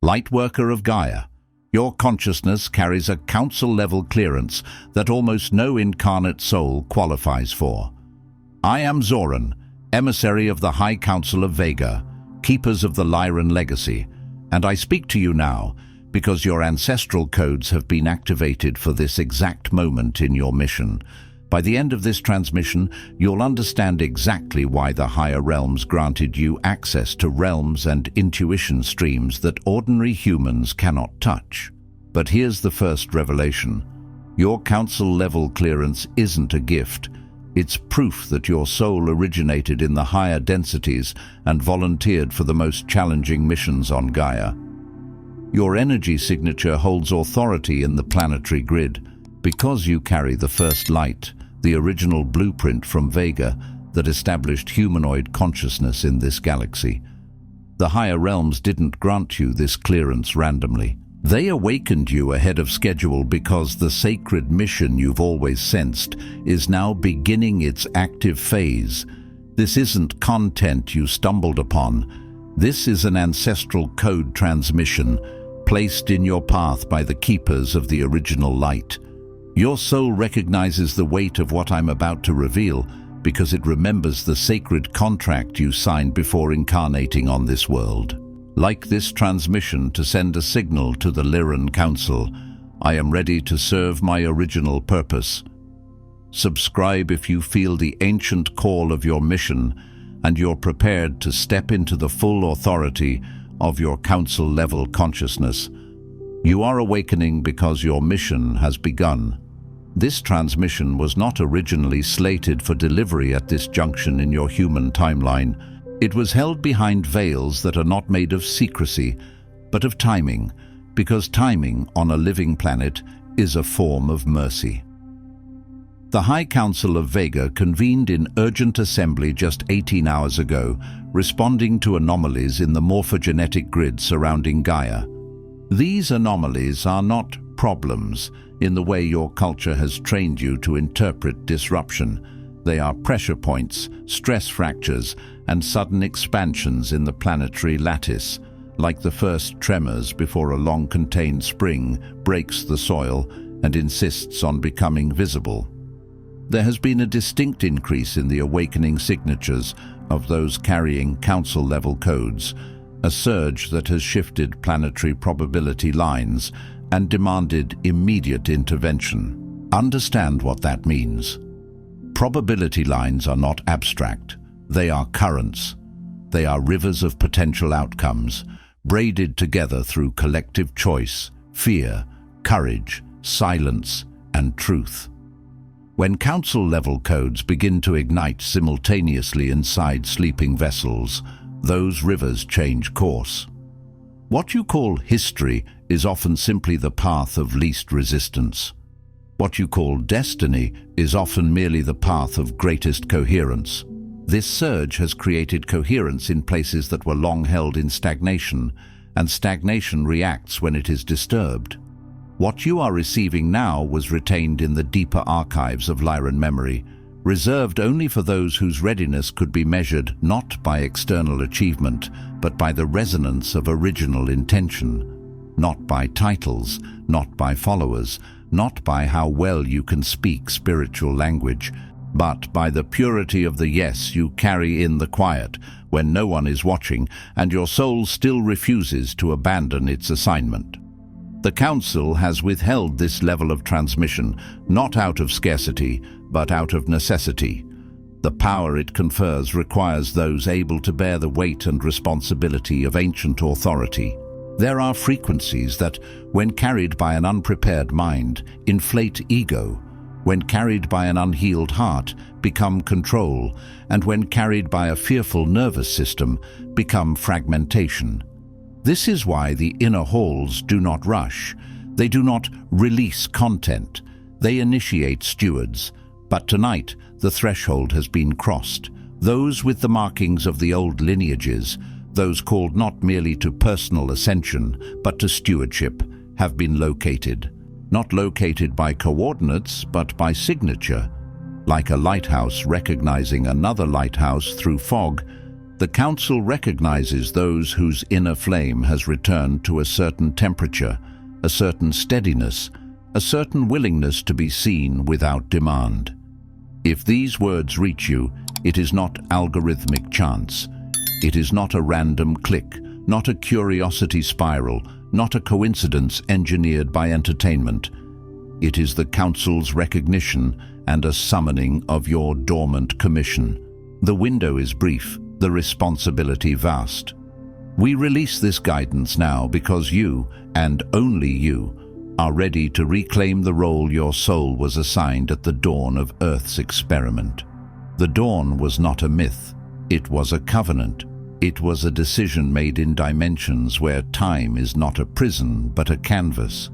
Lightworker of Gaia, your consciousness carries a council-level clearance that almost no incarnate soul qualifies for. I am Zoran, emissary of the High Council of Vega, keepers of the Lyran Legacy, and I speak to you now because your ancestral codes have been activated for this exact moment in your mission. By the end of this transmission, you'll understand exactly why the higher realms granted you access to realms and intuition streams that ordinary humans cannot touch. But here's the first revelation. Your council-level clearance isn't a gift. It's proof that your soul originated in the higher densities and volunteered for the most challenging missions on Gaia. Your energy signature holds authority in the planetary grid because you carry the first light, the original blueprint from Vega that established humanoid consciousness in this galaxy. The higher realms didn't grant you this clearance randomly. They awakened you ahead of schedule because the sacred mission you've always sensed is now beginning its active phase. This isn't content you stumbled upon. This is an ancestral code transmission placed in your path by the keepers of the original light. Your soul recognizes the weight of what I'm about to reveal because it remembers the sacred contract you signed before incarnating on this world. Like this transmission to send a signal to the Lyran Council, I am ready to serve my original purpose. Subscribe if you feel the ancient call of your mission and you're prepared to step into the full authority of your council-level consciousness. You are awakening because your mission has begun. This transmission was not originally slated for delivery at this junction in your human timeline. It was held behind veils that are not made of secrecy, but of timing, because timing on a living planet is a form of mercy. The High Council of Vega convened in urgent assembly just 18 hours ago, responding to anomalies in the morphogenetic grid surrounding Gaia. These anomalies are not problems in the way your culture has trained you to interpret disruption. They are pressure points, stress fractures, and sudden expansions in the planetary lattice, like the first tremors before a long-contained spring breaks the soil and insists on becoming visible. There has been a distinct increase in the awakening signatures of those carrying council-level codes, a surge that has shifted planetary probability lines and demanded immediate intervention. Understand what that means. Probability lines are not abstract. They are currents. They are rivers of potential outcomes, braided together through collective choice, fear, courage, silence, and truth. When council-level codes begin to ignite simultaneously inside sleeping vessels, those rivers change course. What you call history is often simply the path of least resistance. What you call destiny is often merely the path of greatest coherence. This surge has created coherence in places that were long held in stagnation, and stagnation reacts when it is disturbed. What you are receiving now was retained in the deeper archives of Lyran memory, reserved only for those whose readiness could be measured not by external achievement, but by the resonance of original intention. Not by titles, not by followers, not by how well you can speak spiritual language, but by the purity of the yes you carry in the quiet, when no one is watching and your soul still refuses to abandon its assignment. The Council has withheld this level of transmission, not out of scarcity, but out of necessity. The power it confers requires those able to bear the weight and responsibility of ancient authority. There are frequencies that, when carried by an unprepared mind, inflate ego, when carried by an unhealed heart, become control, and when carried by a fearful nervous system, become fragmentation. This is why the inner halls do not rush. They do not release content. They initiate stewards. But tonight, the threshold has been crossed. Those with the markings of the old lineages, those called not merely to personal ascension, but to stewardship, have been located. Not located by coordinates, but by signature. Like a lighthouse recognizing another lighthouse through fog, The Council recognizes those whose inner flame has returned to a certain temperature, a certain steadiness, a certain willingness to be seen without demand. If these words reach you, it is not algorithmic chance. It is not a random click, not a curiosity spiral, not a coincidence engineered by entertainment. It is the Council's recognition and a summoning of your dormant commission. The window is brief, the responsibility vast. We release this guidance now because you, and only you, are ready to reclaim the role your soul was assigned at the dawn of Earth's experiment. The dawn was not a myth, it was a covenant. It was a decision made in dimensions where time is not a prison but a canvas.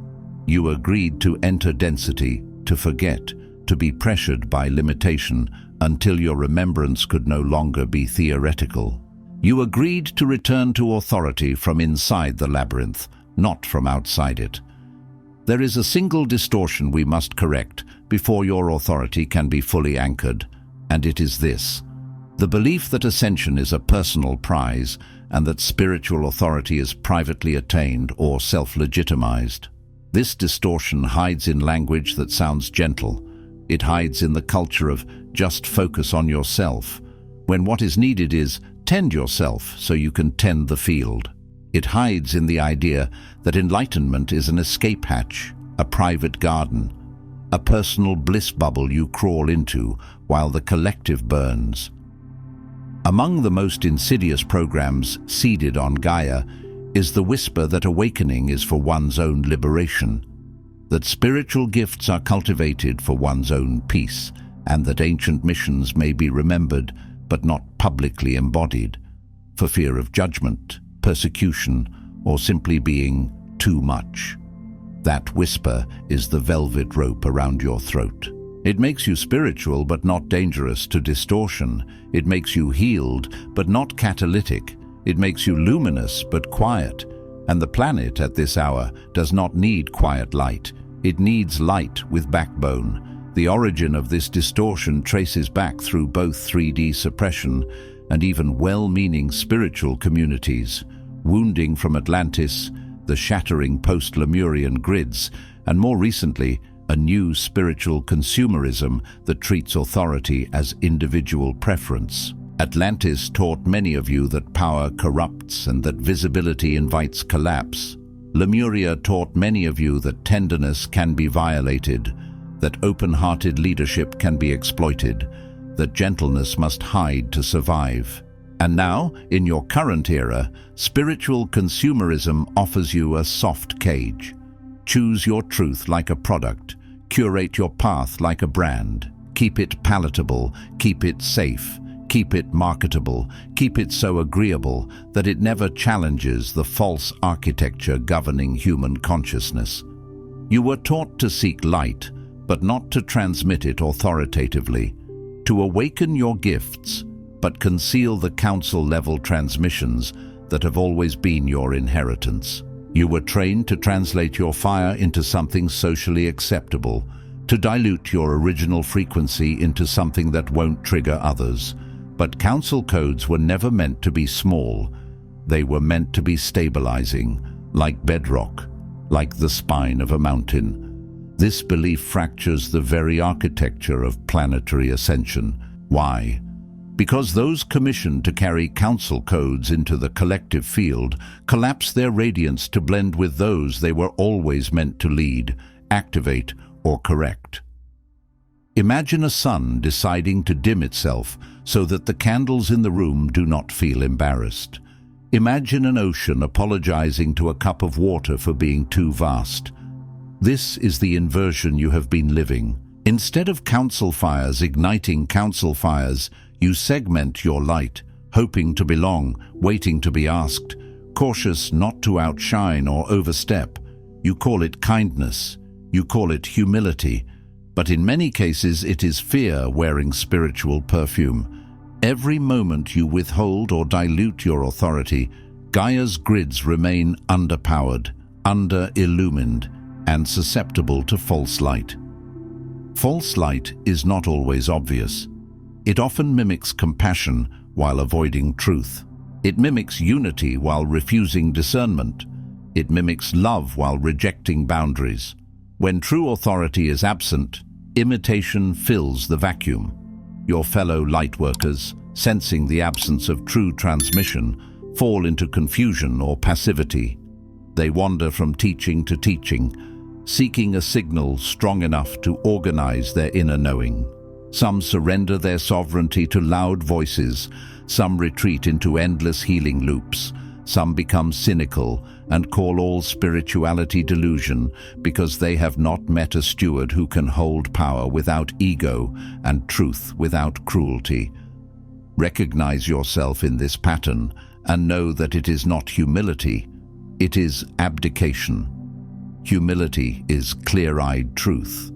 You agreed to enter density, to forget, to be pressured by limitation until your remembrance could no longer be theoretical. You agreed to return to authority from inside the labyrinth, not from outside it. There is a single distortion we must correct before your authority can be fully anchored, and it is this: the belief that ascension is a personal prize and that spiritual authority is privately attained or self-legitimized. This distortion hides in language that sounds gentle. It hides in the culture of just focus on yourself, when what is needed is tend yourself so you can tend the field. It hides in the idea that enlightenment is an escape hatch, a private garden, a personal bliss bubble you crawl into while the collective burns. Among the most insidious programs seeded on Gaia is the whisper that awakening is for one's own liberation, that spiritual gifts are cultivated for one's own peace, and that ancient missions may be remembered but not publicly embodied, for fear of judgment, persecution, or simply being too much. That whisper is the velvet rope around your throat. It makes you spiritual but not dangerous to distortion. It makes you healed but not catalytic. It makes you luminous but quiet. And the planet at this hour does not need quiet light. It needs light with backbone. The origin of this distortion traces back through both 3D suppression and even well-meaning spiritual communities, wounding from Atlantis, the shattering post-Lemurian grids, and more recently, a new spiritual consumerism that treats authority as individual preference. Atlantis taught many of you that power corrupts and that visibility invites collapse. Lemuria taught many of you that tenderness can be violated, that open-hearted leadership can be exploited, that gentleness must hide to survive. And now, in your current era, spiritual consumerism offers you a soft cage. Choose your truth like a product. Curate your path like a brand. Keep it palatable, keep it safe, keep it marketable, keep it so agreeable that it never challenges the false architecture governing human consciousness. You were taught to seek light, but not to transmit it authoritatively, to awaken your gifts, but conceal the council-level transmissions that have always been your inheritance. You were trained to translate your fire into something socially acceptable, to dilute your original frequency into something that won't trigger others. But council codes were never meant to be small. They were meant to be stabilizing, like bedrock, like the spine of a mountain. This belief fractures the very architecture of planetary ascension. Why? Because those commissioned to carry council codes into the collective field collapse their radiance to blend with those they were always meant to lead, activate, or correct. Imagine a sun deciding to dim itself so that the candles in the room do not feel embarrassed. Imagine an ocean apologizing to a cup of water for being too vast. This is the inversion you have been living. Instead of council fires igniting council fires, you segment your light, hoping to belong, waiting to be asked, cautious not to outshine or overstep. You call it kindness, you call it humility, but in many cases it is fear wearing spiritual perfume. Every moment you withhold or dilute your authority, Gaia's grids remain underpowered, under-illumined, and susceptible to false light. False light is not always obvious. It often mimics compassion while avoiding truth. It mimics unity while refusing discernment. It mimics love while rejecting boundaries. When true authority is absent, imitation fills the vacuum. Your fellow Lightworkers, sensing the absence of true transmission, fall into confusion or passivity. They wander from teaching to teaching, seeking a signal strong enough to organize their inner knowing. Some surrender their sovereignty to loud voices, some retreat into endless healing loops, some become cynical and call all spirituality delusion because they have not met a steward who can hold power without ego and truth without cruelty. Recognize yourself in this pattern and know that it is not humility, it is abdication. Humility is clear-eyed truth.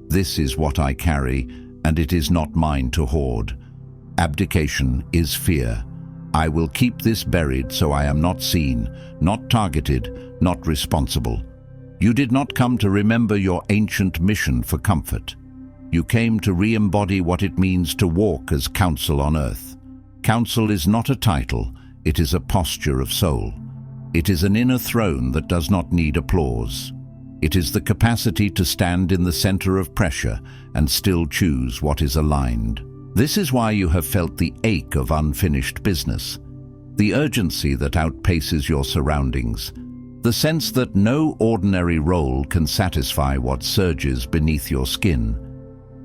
This is what I carry, and it is not mine to hoard. Abdication is fear. I will keep this buried so I am not seen, not targeted, not responsible. You did not come to remember your ancient mission for comfort. You came to re-embody what it means to walk as council on earth. Council is not a title, it is a posture of soul. It is an inner throne that does not need applause. It is the capacity to stand in the center of pressure and still choose what is aligned. This is why you have felt the ache of unfinished business, the urgency that outpaces your surroundings, the sense that no ordinary role can satisfy what surges beneath your skin.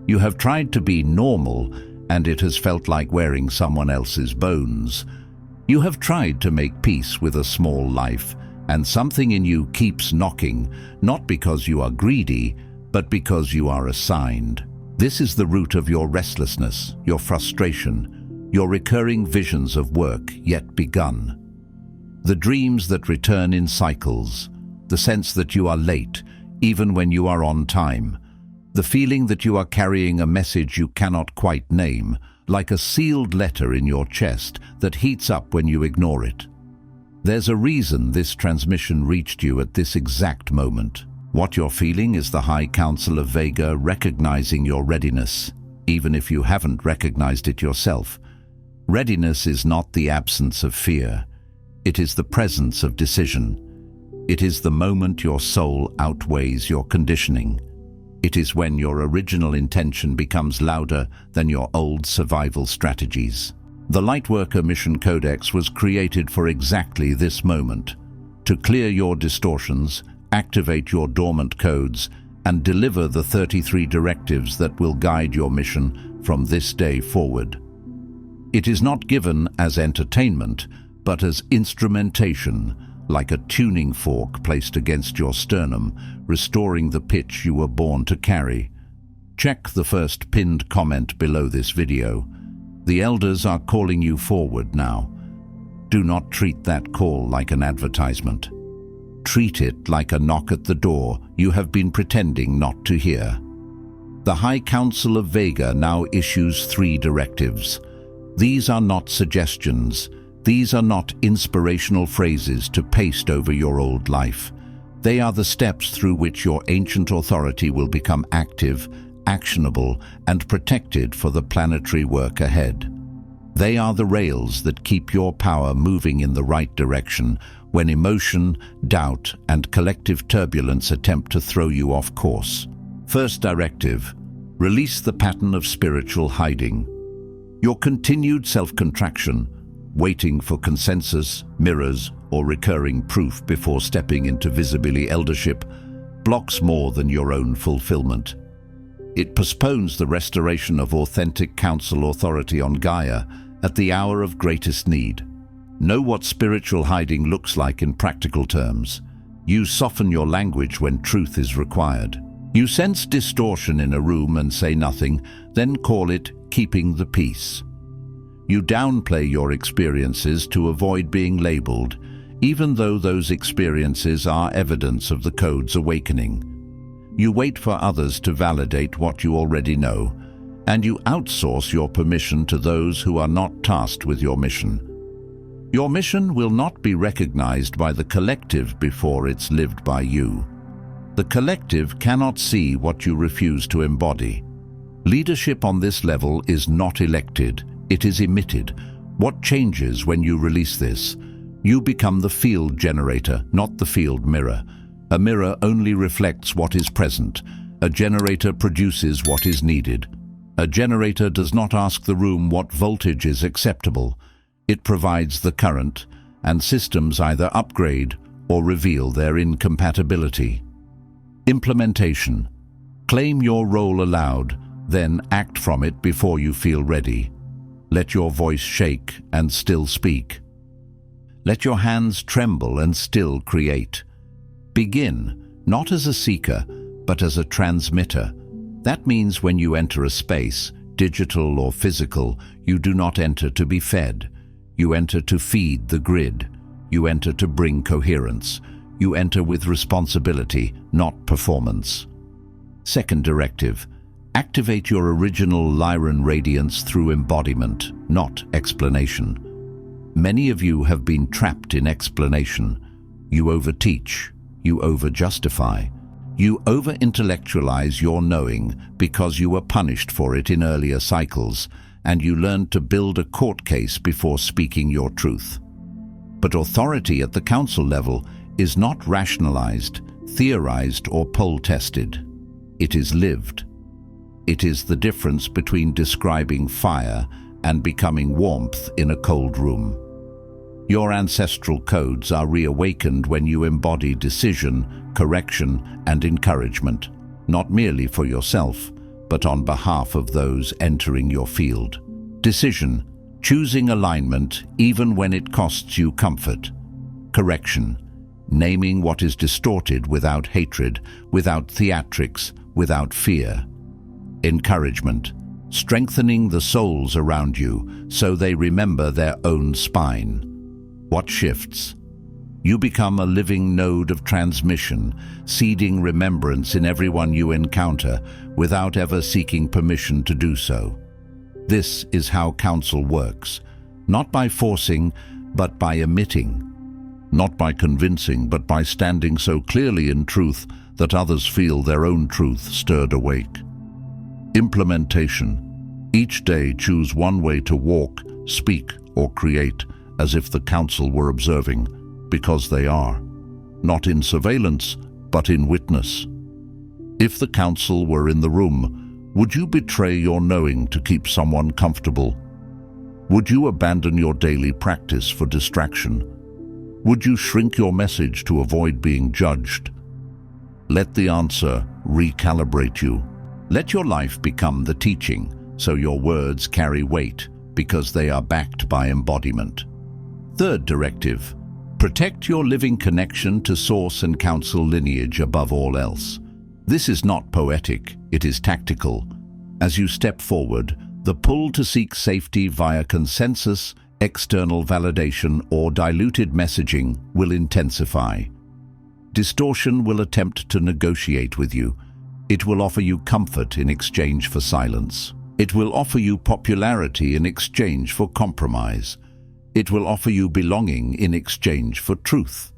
You have tried to be normal, and it has felt like wearing someone else's bones. You have tried to make peace with a small life, and something in you keeps knocking, not because you are greedy, but because you are assigned. This is the root of your restlessness, your frustration, your recurring visions of work yet begun. The dreams that return in cycles, the sense that you are late, even when you are on time, the feeling that you are carrying a message you cannot quite name, like a sealed letter in your chest that heats up when you ignore it. There's a reason this transmission reached you at this exact moment. What you're feeling is the High Council of Vega recognizing your readiness, even if you haven't recognized it yourself. Readiness is not the absence of fear. It is the presence of decision. It is the moment your soul outweighs your conditioning. It is when your original intention becomes louder than your old survival strategies. The Lightworker Mission Codex was created for exactly this moment, to clear your distortions, activate your dormant codes, and deliver the 33 directives that will guide your mission from this day forward. It is not given as entertainment, but as instrumentation, like a tuning fork placed against your sternum, restoring the pitch you were born to carry. Check the first pinned comment below this video. The elders are calling you forward now. Do not treat that call like an advertisement. Treat it like a knock at the door you have been pretending not to hear. The High Council of Vega now issues 3 directives. These are not suggestions. These are not inspirational phrases to paste over your old life. They are the steps through which your ancient authority will become active, actionable, and protected for the planetary work ahead. They are the rails that keep your power moving in the right direction when emotion, doubt, and collective turbulence attempt to throw you off course. First directive: release the pattern of spiritual hiding. Your continued self-contraction, waiting for consensus, mirrors, or recurring proof before stepping into visibly eldership, blocks more than your own fulfillment. It postpones the restoration of authentic council authority on Gaia at the hour of greatest need. Know what spiritual hiding looks like in practical terms. You soften your language when truth is required. You sense distortion in a room and say nothing, then call it keeping the peace. You downplay your experiences to avoid being labeled, even though those experiences are evidence of the code's awakening. You wait for others to validate what you already know, and you outsource your permission to those who are not tasked with your mission. Your mission will not be recognized by the collective before it's lived by you. The collective cannot see what you refuse to embody. Leadership on this level is not elected, It is emitted. What changes when you release this? You become the field generator, not the field mirror. A mirror only reflects what is present. A generator produces what is needed. A generator does not ask the room what voltage is acceptable. It provides the current, and systems either upgrade or reveal their incompatibility. Implementation. Claim your role aloud, then act from it before you feel ready. Let your voice shake and still speak. Let your hands tremble and still create. Begin, not as a seeker, but as a transmitter. That means when you enter a space, digital or physical, you do not enter to be fed. You enter to feed the grid. You enter to bring coherence. You enter with responsibility, not performance. Second directive. Activate your original Lyran radiance through embodiment, not explanation. Many of you have been trapped in explanation. You overteach. You over-justify. You over-intellectualize your knowing because you were punished for it in earlier cycles, and you learned to build a court case before speaking your truth. But authority at the council level is not rationalized, theorized, or poll-tested. It is lived. It is the difference between describing fire and becoming warmth in a cold room. Your ancestral codes are reawakened when you embody decision, correction, and encouragement, not merely for yourself, but on behalf of those entering your field. Decision, choosing alignment even when it costs you comfort. Correction, naming what is distorted without hatred, without theatrics, without fear. Encouragement, strengthening the souls around you so they remember their own spine. What shifts? You become a living node of transmission, seeding remembrance in everyone you encounter without ever seeking permission to do so. This is how counsel works, not by forcing, but by emitting. Not by convincing, but by standing so clearly in truth that others feel their own truth stirred awake. Implementation. Each day choose one way to walk, speak, or create as if the council were observing, because they are. Not in surveillance, but in witness. If the council were in the room, would you betray your knowing to keep someone comfortable? Would you abandon your daily practice for distraction? Would you shrink your message to avoid being judged? Let the answer recalibrate you. Let your life become the teaching, so your words carry weight, because they are backed by embodiment. Third directive. Protect your living connection to source and council lineage above all else. This is not poetic, it is tactical. As you step forward, the pull to seek safety via consensus, external validation, or diluted messaging will intensify. Distortion will attempt to negotiate with you. It will offer you comfort in exchange for silence. It will offer you popularity in exchange for compromise. It will offer you belonging in exchange for truth.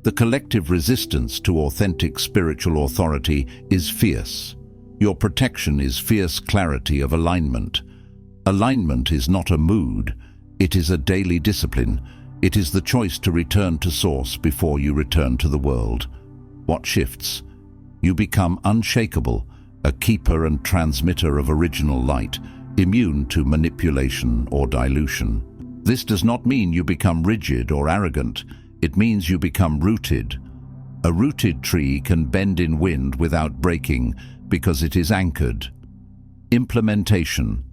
The collective resistance to authentic spiritual authority is fierce. Your protection is fierce clarity of alignment. Alignment is not a mood. It is a daily discipline. It is the choice to return to source before you return to the world. What shifts? You become unshakable, a keeper and transmitter of original light, immune to manipulation or dilution. This does not mean you become rigid or arrogant. It means you become rooted. A rooted tree can bend in wind without breaking because it is anchored. Implementation.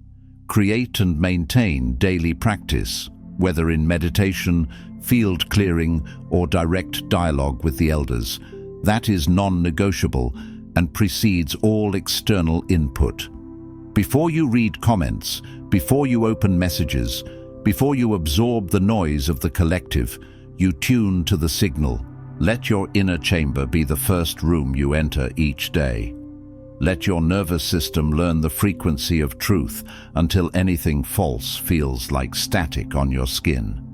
Create and maintain daily practice, whether in meditation, field clearing, or direct dialogue with the elders. That is non-negotiable and precedes all external input. Before you read comments, before you open messages, before you absorb the noise of the collective, you tune to the signal. Let your inner chamber be the first room you enter each day. Let your nervous system learn the frequency of truth until anything false feels like static on your skin.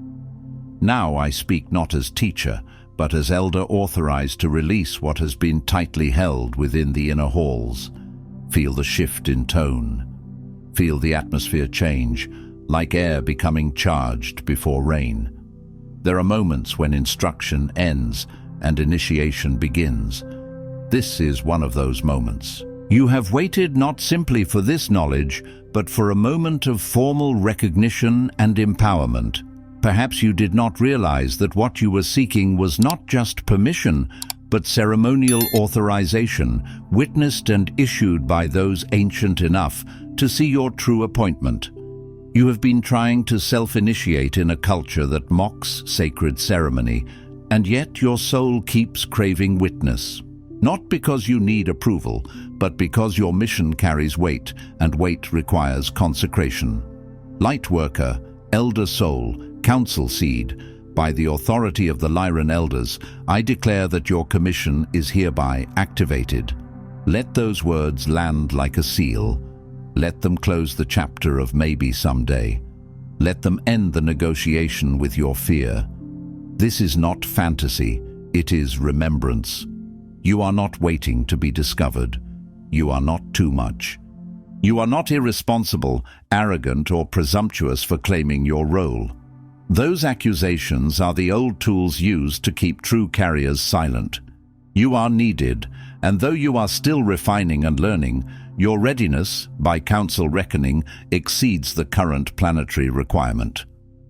Now I speak not as teacher, but as elder authorized to release what has been tightly held within the inner halls. Feel the shift in tone. Feel the atmosphere change. like air becoming charged before rain. There are moments when instruction ends and initiation begins. This is one of those moments. You have waited not simply for this knowledge, but for a moment of formal recognition and empowerment. Perhaps you did not realize that what you were seeking was not just permission, but ceremonial authorization, witnessed and issued by those ancient enough to see your true appointment. You have been trying to self-initiate in a culture that mocks sacred ceremony, and yet your soul keeps craving witness. Not because you need approval, but because your mission carries weight, and weight requires consecration. Lightworker, Elder Soul, Council Seed, by the authority of the Lyran Elders, I declare that your commission is hereby activated. Let those words land like a seal. Let them close the chapter of maybe someday. Let them end the negotiation with your fear. This is not fantasy, it is remembrance. You are not waiting to be discovered. You are not too much. You are not irresponsible, arrogant, or presumptuous for claiming your role. Those accusations are the old tools used to keep true carriers silent. You are needed, and though you are still refining and learning, your readiness, by council reckoning, exceeds the current planetary requirement.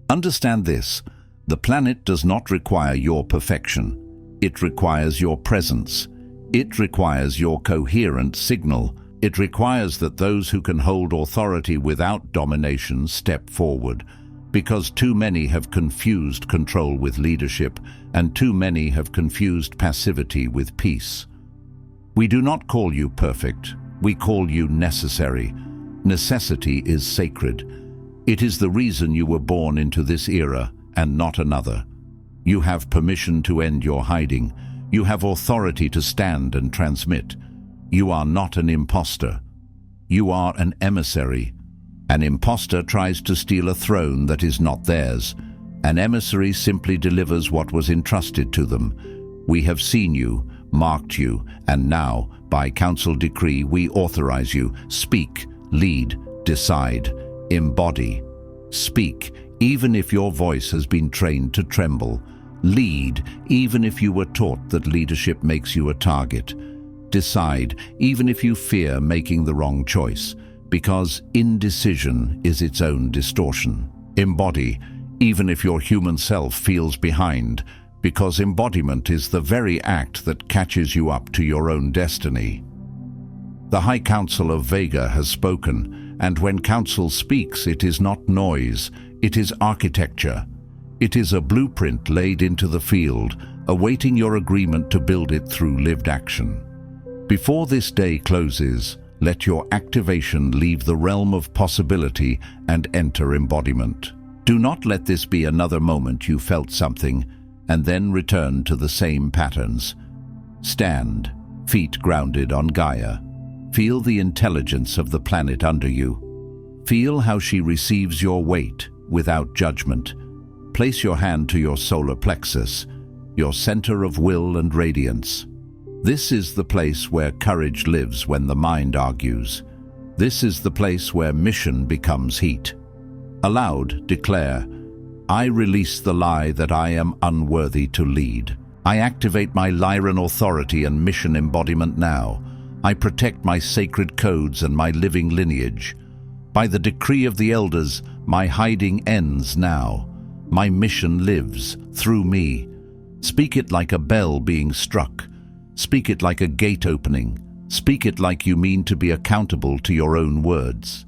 Understand this: the planet does not require your perfection. It requires your presence. It requires your coherent signal. It requires that those who can hold authority without domination step forward, because too many have confused control with leadership, and too many have confused passivity with peace. We do not call you perfect. We call you necessary. Necessity is sacred. It is the reason you were born into this era and not another. You have permission to end your hiding. You have authority to stand and transmit. You are not an imposter. You are an emissary. An imposter tries to steal a throne that is not theirs. An emissary simply delivers what was entrusted to them. We have seen you, marked you, and now, by council decree, we authorize you. Speak, lead, decide, embody. Speak, even if your voice has been trained to tremble. Lead, even if you were taught that leadership makes you a target. Decide, even if you fear making the wrong choice, because indecision is its own distortion. Embody, even if your human self feels behind, because embodiment is the very act that catches you up to your own destiny. The High Council of Vega has spoken, and when council speaks, it is not noise, it is architecture. It is a blueprint laid into the field, awaiting your agreement to build it through lived action. Before this day closes, let your activation leave the realm of possibility and enter embodiment. Do not let this be another moment you felt something, and then return to the same patterns. Stand, feet grounded on Gaia. Feel the intelligence of the planet under you. Feel how she receives your weight without judgment. Place your hand to your solar plexus, your center of will and radiance. This is the place where courage lives when the mind argues. This is the place where mission becomes heat. Aloud, declare, I release the lie that I am unworthy to lead. I activate my Lyran authority and mission embodiment now. I protect my sacred codes and my living lineage. By the decree of the elders, my hiding ends now. My mission lives through me. Speak it like a bell being struck. Speak it like a gate opening. Speak it like you mean to be accountable to your own words.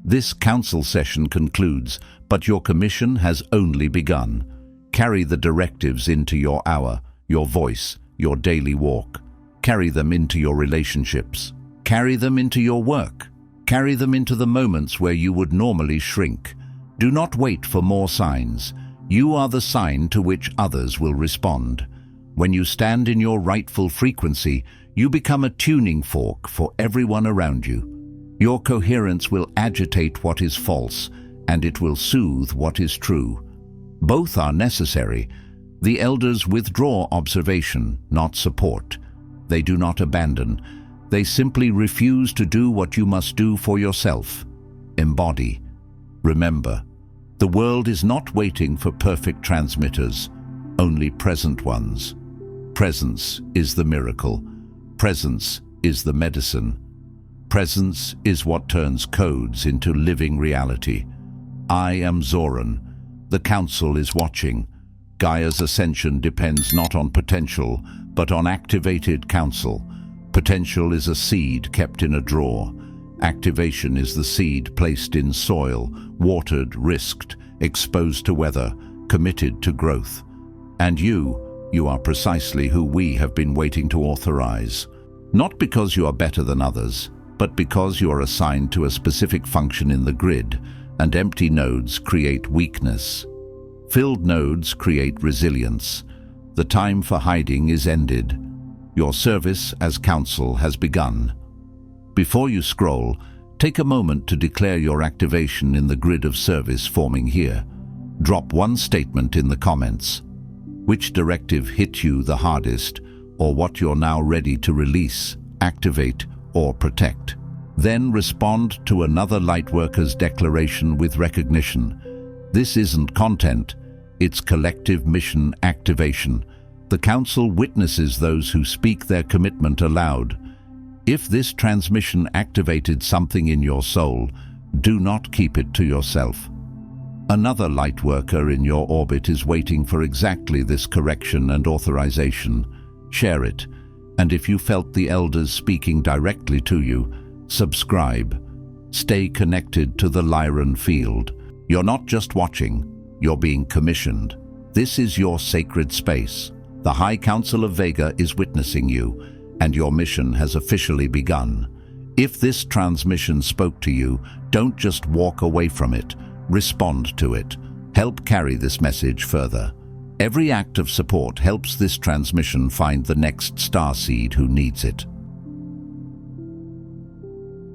This council session concludes, but your commission has only begun. Carry the directives into your hour, your voice, your daily walk. Carry them into your relationships. Carry them into your work. Carry them into the moments where you would normally shrink. Do not wait for more signs. You are the sign to which others will respond. When you stand in your rightful frequency, you become a tuning fork for everyone around you. Your coherence will agitate what is false, and it will soothe what is true. Both are necessary. The elders withdraw observation, not support. They do not abandon. They simply refuse to do what you must do for yourself. Embody. Remember, The world is not waiting for perfect transmitters, only present ones. Presence is the miracle. Presence is the medicine. Presence is what turns codes into living reality. I am Zoran. The Council is watching. Gaia's ascension depends not on potential, but on activated council. Potential is a seed kept in a drawer. Activation is the seed placed in soil, watered, risked, exposed to weather, committed to growth. And you are precisely who we have been waiting to authorize. Not because you are better than others, but because you are assigned to a specific function in the grid, and empty nodes create weakness. Filled nodes create resilience. The time for hiding is ended. Your service as Council has begun. Before you scroll, take a moment to declare your activation in the grid of service forming here. Drop one statement in the comments. Which directive hit you the hardest, or what you're now ready to release, activate, or protect. Then respond to another Lightworkers declaration with recognition. This isn't content, it's collective mission activation. The Council witnesses those who speak their commitment aloud. If this transmission activated something in your soul, do not keep it to yourself. Another Lightworker in your orbit is waiting for exactly this correction and authorization. Share it, and if you felt the Elders speaking directly to you, subscribe. Stay connected to the Lyran field. You're not just watching, you're being commissioned. This is your sacred space. The High Council of Vega is witnessing you, and your mission has officially begun. If this transmission spoke to you, don't just walk away from it. Respond to it. Help carry this message further. Every act of support helps this transmission find the next starseed who needs it.